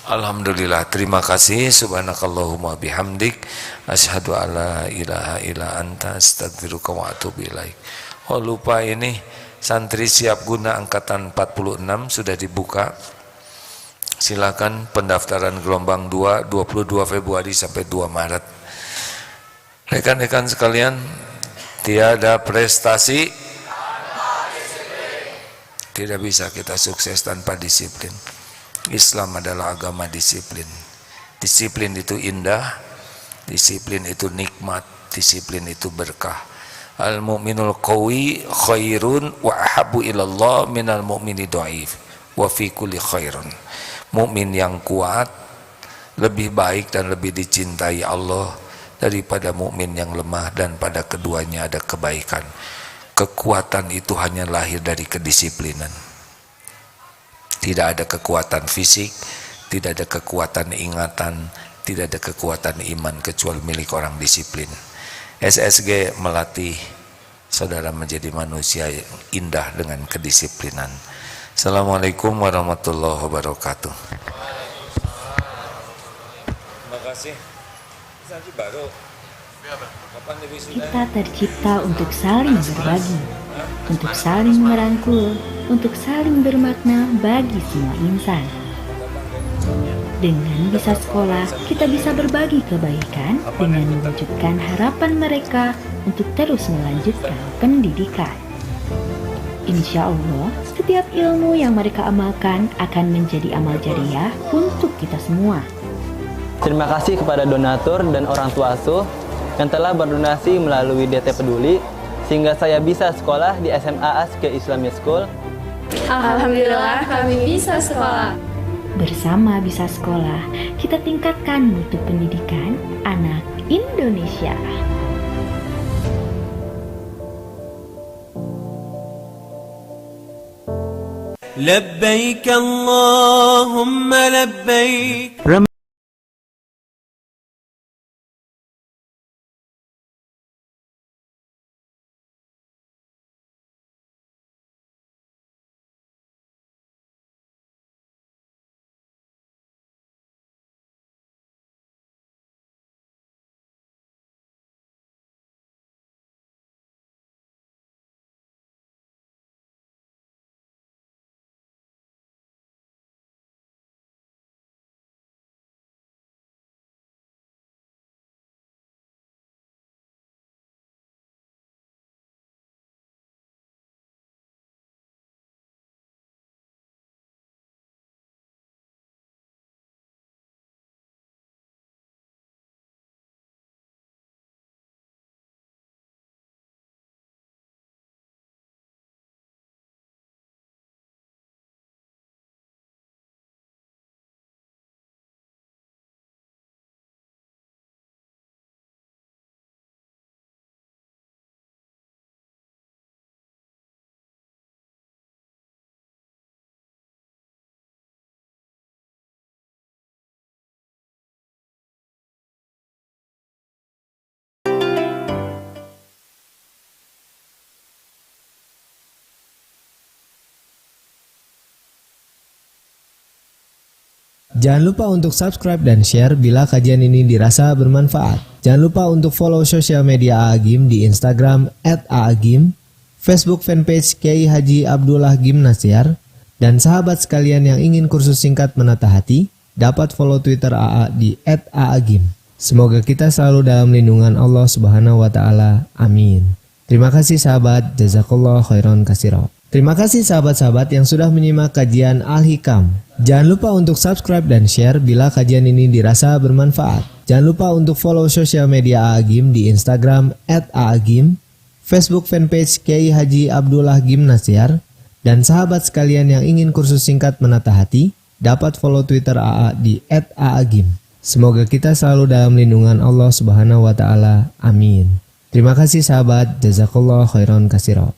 Alhamdulillah, terima kasih. Subhanakallahumma bihamdik asyhadu alla ilaha illa anta astaghfiruka wa atubu ilaik. Oh lupa, ini santri siap guna angkatan 46 sudah dibuka. Silakan pendaftaran gelombang 2 22 Februari sampai 2 Maret. Rekan-rekan sekalian, tiada prestasi, tidak bisa kita sukses tanpa disiplin. Islam adalah agama disiplin. Disiplin itu indah, disiplin itu nikmat, disiplin itu berkah. Al-mu'minul qawi khairun wa ahabbu ilallah minal mu'mini dhaif wa fi kulli khairun. Mukmin yang kuat lebih baik dan lebih dicintai Allah daripada mukmin yang lemah, dan pada keduanya ada kebaikan. Kekuatan itu hanya lahir dari kedisiplinan. Tidak ada kekuatan fisik, tidak ada kekuatan ingatan, tidak ada kekuatan iman kecuali milik orang disiplin. SSG melatih saudara menjadi manusia yang indah dengan kedisiplinan. Assalamualaikum warahmatullahi wabarakatuh. Terima kasih. Baru. Kita tercipta untuk saling berbagi, untuk saling merangkul, untuk saling bermakna bagi semua insan. Dengan bisa sekolah, kita bisa berbagi kebaikan dengan mewujudkan harapan mereka untuk terus melanjutkan pendidikan. Insya Allah, setiap ilmu yang mereka amalkan akan menjadi amal jariah untuk kita semua. Terima kasih kepada donatur dan orang tua asuh yang telah berdonasi melalui DT Peduli sehingga saya bisa sekolah di SMA Aske Islamic School. Alhamdulillah kami bisa sekolah. Bersama Bisa Sekolah, kita tingkatkan mutu pendidikan anak Indonesia. لبيك اللهم لبيك. Jangan lupa untuk subscribe dan share bila kajian ini dirasa bermanfaat. Jangan lupa untuk follow sosial media Aagim di Instagram @aagim, Facebook fanpage Kiai Haji Abdullah Gimnasyar, dan sahabat sekalian yang ingin kursus singkat menata hati, dapat follow Twitter AA di @aagim. Semoga kita selalu dalam lindungan Allah Subhanahu wa Ta'ala. Amin. Terima kasih sahabat, jazakallah khairan katsira. Terima kasih sahabat-sahabat yang sudah menyimak kajian Al-Hikam. Jangan lupa untuk subscribe dan share bila kajian ini dirasa bermanfaat. Jangan lupa untuk follow sosial media Aagim di Instagram @aagim, Facebook fanpage Kiai Haji Abdullah Gimnasyar, dan sahabat sekalian yang ingin kursus singkat menata hati, dapat follow Twitter AA di @aagim. Semoga kita selalu dalam lindungan Allah Subhanahu wa Ta'ala. Amin. Terima kasih sahabat, jazakallah khairan katsira.